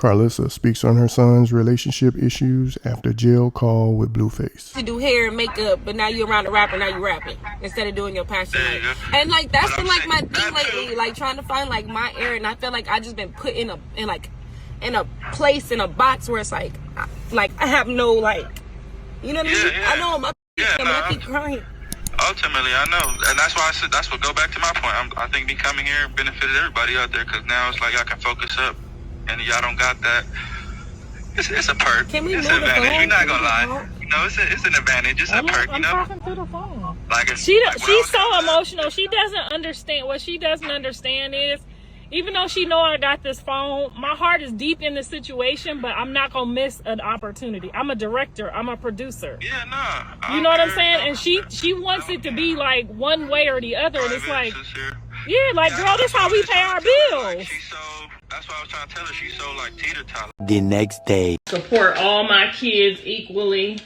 Karlissa speaks on her son's relationship issues after jail call with Blueface. To do hair and makeup, but now you're around a rapper, now you're rapping instead of doing your passion. And like that's been like my thing lately, like trying to find like my area. And I feel like I just been put in a place, in a box where it's like I have no like, you know what I mean? I know I keep crying. Ultimately, I know, and that's why I said that's what go back to my point. I think me coming here benefited everybody out there because now it's like I can focus up, and y'all don't got that. It's a perk. Can we it's move an advantage. the phone? You're not gonna lie. You know, it's an advantage. It's a perk. You know. I'm talking to the phone. Like she's so emotional. She doesn't understand. What she doesn't understand is, even though she know I got this phone, my heart is deep in the situation, but I'm not gonna miss an opportunity. I'm a director. I'm a producer. Yeah, nah. You know what I'm saying? And she wants it to be like one way or the other. And it's like, yeah, like girl, this how we pay our bills. That's why I was trying to tell her she's so like teeter-totter. The next day. Support all my kids equally.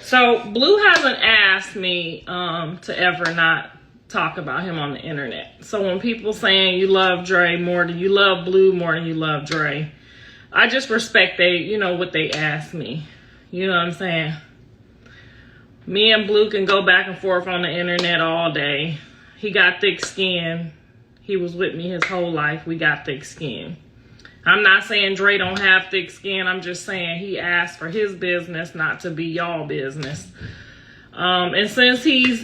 So Blue hasn't asked me to ever not talk about him on the internet. So when people saying you love Dre more than you love Blue more than you love Dre, I just respect what they ask me. You know what I'm saying? Me and Blue can go back and forth on the internet all day. He got thick skin. He was with me his whole life. We got thick skin. I'm not saying Dre don't have thick skin. I'm just saying he asked for his business not to be y'all business. And since he's,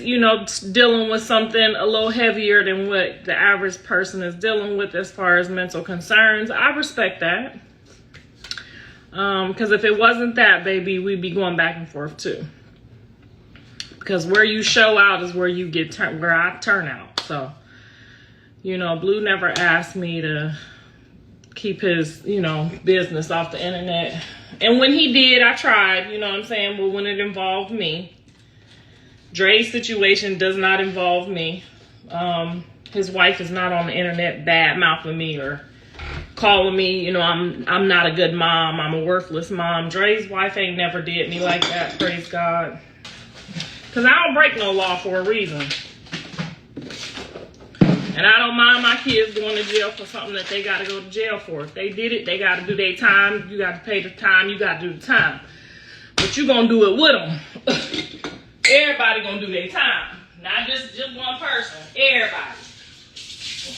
dealing with something a little heavier than what the average person is dealing with as far as mental concerns, I respect that. Because if it wasn't that, baby, we'd be going back and forth too. Because where you show out is where you get where I turn out. So, Blue never asked me to keep his, business off the internet. And when he did, I tried, you know what I'm saying? But when it involved me, Dre's situation does not involve me. His wife is not on the internet bad mouthing me or calling me, I'm not a good mom. I'm a worthless mom. Dre's wife ain't never did me like that, praise God. Because I don't break no law for a reason. And I don't mind my kids going to jail for something that they got to go to jail for. If they did it, they got to do their time. You got to pay the time. You got to do the time. But you going to do it with them. Everybody gonna do their time. Not just one person. Everybody.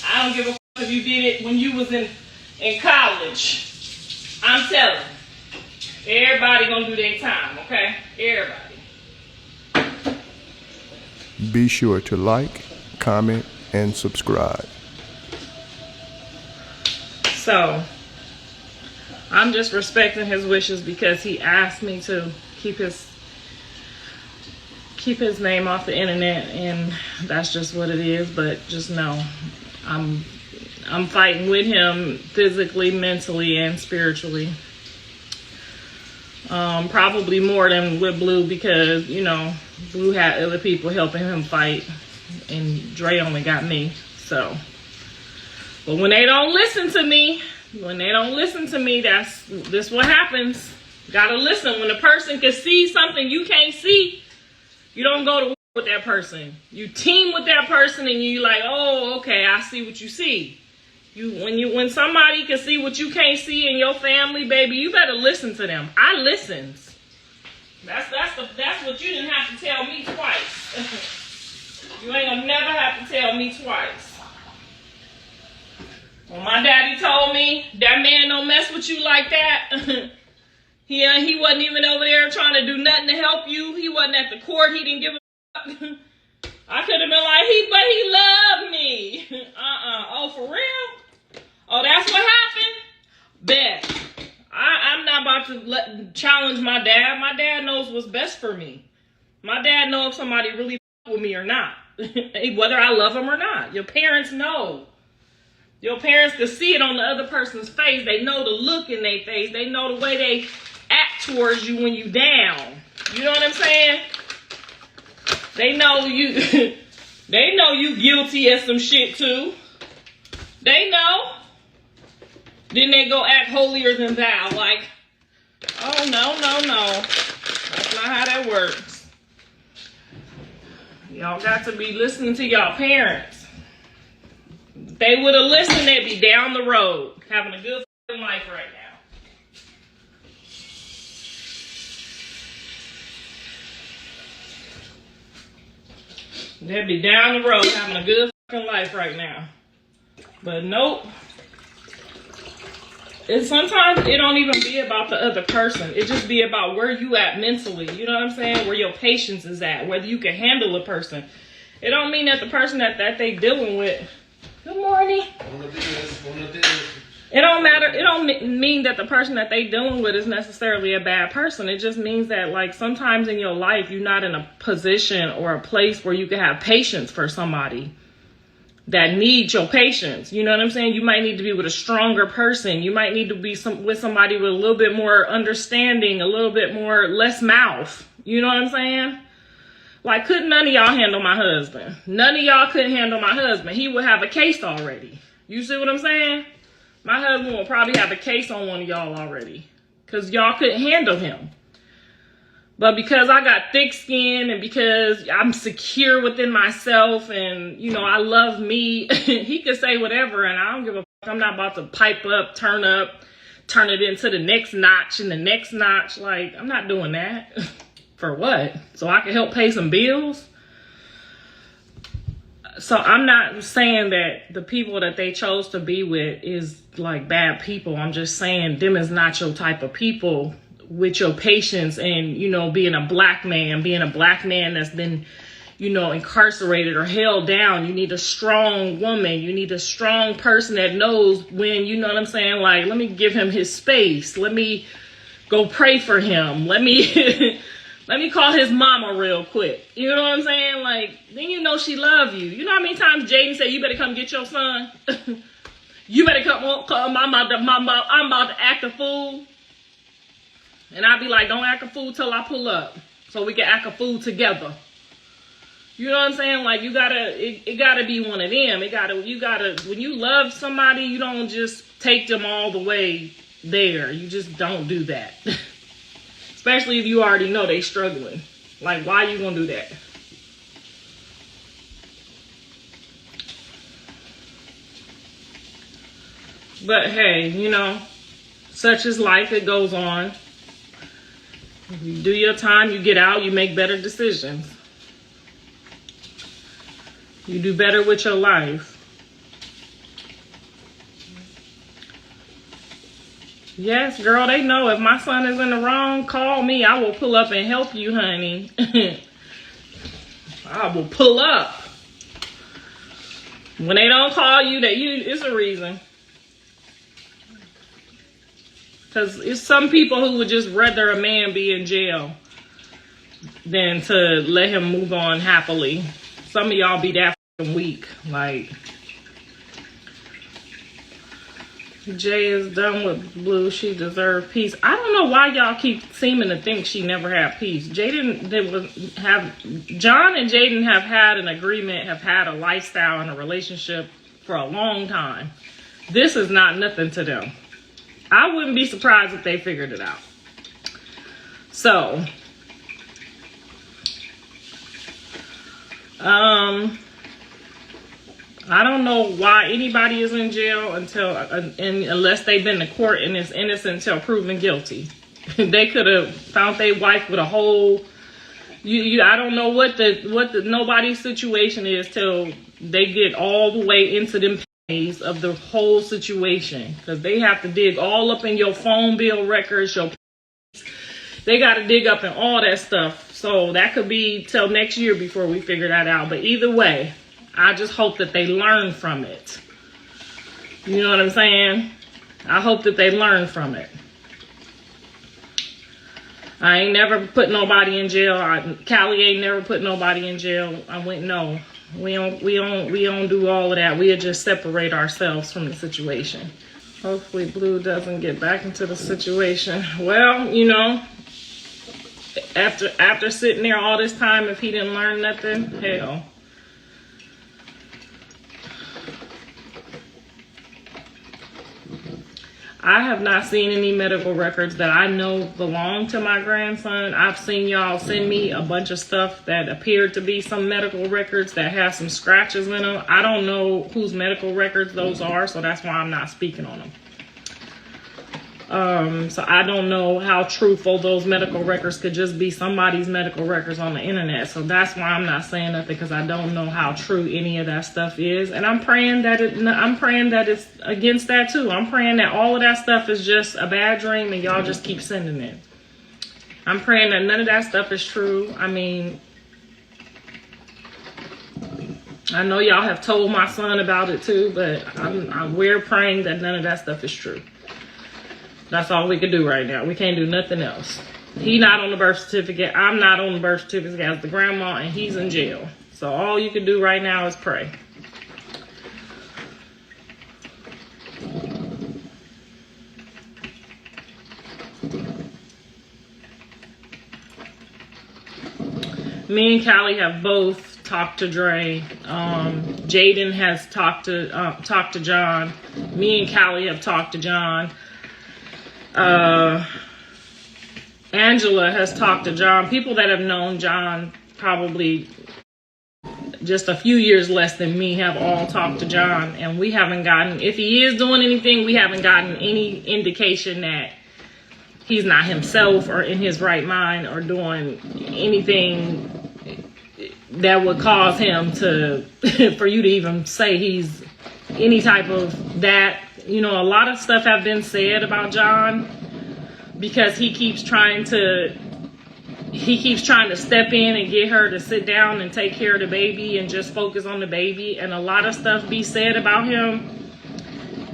I don't give a fuck if you did it when you was in college. I'm telling you. Everybody gonna do their time, okay? Everybody. Be sure to like, comment, and subscribe. So, I'm just respecting his wishes because he asked me to keep his name off the internet, and that's just what it is. But just know I'm fighting with him physically, mentally, and spiritually. Probably more than with Blue because Blue had other people helping him fight, and Dre only got me. So, but when they don't listen to me, this what happens. Gotta listen. When a person can see something you can't see, you don't go to war with that person. You team with that person and you like, oh, okay, I see what you see. When somebody can see what you can't see in your family, baby, you better listen to them. I listened. That's what you didn't have to tell me twice. You ain't gonna never have to tell me twice. When my daddy told me that man don't mess with you like that. He wasn't even over there trying to do nothing to help you. He wasn't at the court. He didn't give a fuck. I could have been like, but he loved me. Oh, for real? Oh, that's what happened? Bet. I'm not about to challenge my dad. My dad knows what's best for me. My dad knows if somebody really with me or not. Whether I love them or not. Your parents know. Your parents can see it on the other person's face. They know the look in their face. They know the way they act towards you when you down. You know what I'm saying? They know you they know you guilty of some shit too. They know. Then they go act holier than thou, like, oh no. That's not how that works. Y'all got to be listening to y'all parents. If they would have listened, they'd be down the road, having a good life right now. They'd be down the road having a good fucking life right now. But nope. And sometimes it don't even be about the other person. It just be about where you at mentally. You know what I'm saying? Where your patience is at. Whether you can handle a person. It don't mean that the person that they dealing with. Good morning. It don't matter. It don't mean that the person that they dealing with is necessarily a bad person. It just means that, like, sometimes in your life, you're not in a position or a place where you can have patience for somebody that needs your patience. You know what I'm saying? You might need to be with a stronger person. You might need to be with somebody with a little bit more understanding, a little bit more, less mouth. You know what I'm saying? Like, couldn't none of y'all handle my husband? None of y'all couldn't handle my husband. He would have a case already. You see what I'm saying? My husband will probably have a case on one of y'all already. Because y'all couldn't handle him. But because I got thick skin and because I'm secure within myself and, you know, I love me, he could say whatever and I don't give a fuck. I'm not about to pipe up, turn it into the next notch and the next notch. Like, I'm not doing that. For what? So I can help pay some bills? So I'm not saying that the people that they chose to be with is like bad people. I'm just saying them is not your type of people with your patience and, you know, being a black man that's been, you know, incarcerated or held down. You need a strong woman. You need a strong person that knows when, you know what I'm saying? Like, let me give him his space. Let me go pray for him. Let me... Let me call his mama real quick. You know what I'm saying? Like, then you know she love you. You know how many times Jaden said, you better come get your son? You better come, I'm about to act a fool. And I'd be like, don't act a fool till I pull up. So we can act a fool together. You know what I'm saying? Like, you gotta, it gotta be one of them. You gotta, when you love somebody, you don't just take them all the way there. You just don't do that. Especially if you already know they struggling. Like, why you gonna do that? But hey, you know, such is life. It goes on. You do your time, you get out, you make better decisions. You do better with your life. Yes, girl, they know if my son is in the wrong, call me. I will pull up and help you, honey. I will pull up. When they don't call you, it's a reason. Because it's some people who would just rather a man be in jail than to let him move on happily. Some of y'all be that fucking weak. Like... Jay is done with Blue. She deserves peace. I don't know why y'all keep seeming to think she never had peace. John and Jaden have had an agreement, have had a lifestyle and a relationship for a long time. This is not nothing to them. I wouldn't be surprised if they figured it out. So, I don't know why anybody is in jail unless they've been to court and is innocent until proven guilty. They could have found their wife with a whole. I don't know what the nobody's situation is till they get all the way into them pennies of the whole situation, because they have to dig all up in your phone bill records. They got to dig up in all that stuff. So that could be till next year before we figure that out. But either way. I just hope that they learn from it. You know what I'm saying? I hope that they learn from it. I ain't never put nobody in jail. Callie ain't never put nobody in jail. I went, no. We don't do all of that. We'll just separate ourselves from the situation. Hopefully Blue doesn't get back into the situation. Well, you know, after sitting there all this time, if he didn't learn nothing, hell. I have not seen any medical records that I know belong to my grandson. I've seen y'all send me a bunch of stuff that appeared to be some medical records that have some scratches in them. I don't know whose medical records those are, so that's why I'm not speaking on them. So I don't know how truthful those medical records could just be somebody's medical records on the internet. So that's why I'm not saying nothing, because I don't know how true any of that stuff is. And I'm praying that it's against that too. I'm praying that all of that stuff is just a bad dream and y'all just keep sending it. I'm praying that none of that stuff is true. I mean, I know y'all have told my son about it too, but we're praying that none of that stuff is true. That's all we can do right now. We can't do nothing else. He not on the birth certificate. I'm not on the birth certificate as the grandma, and he's in jail. So all you can do right now is pray. Me and Callie have both talked to Dre. Jaden has talked to John. Me and Callie have talked to John. Angela has talked to John. People that have known John probably just a few years less than me have all talked to John, and we haven't gotten, if he is doing anything, we haven't gotten any indication that he's not himself or in his right mind or doing anything that would cause him to for you to even say he's any type of that. You know, a lot of stuff have been said about John because he keeps trying to step in and get her to sit down and take care of the baby and just focus on the baby. And a lot of stuff be said about him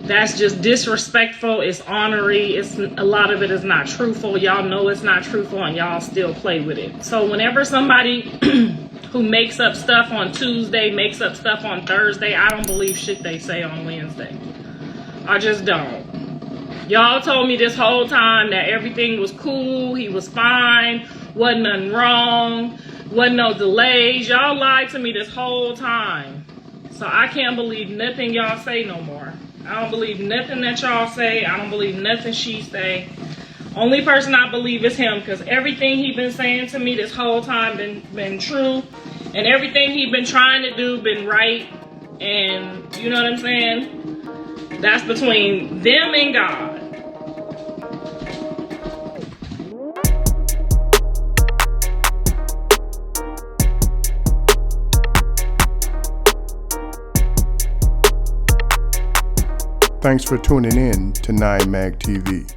that's just disrespectful. It's ornery. A lot of it is not truthful. Y'all know it's not truthful and y'all still play with it. So whenever somebody who makes up stuff on Tuesday, makes up stuff on Thursday, I don't believe shit they say on Wednesday. I just don't. Y'all told me this whole time that everything was cool, he was fine, wasn't nothing wrong, wasn't no delays. Y'all lied to me this whole time. So I can't believe nothing y'all say no more. I don't believe nothing that y'all say. I don't believe nothing she say. Only person I believe is him, because everything he been saying to me this whole time been true, and everything he been trying to do been right. And you know what I'm saying? That's between them and God. Thanks for tuning in to 9 Mag TV.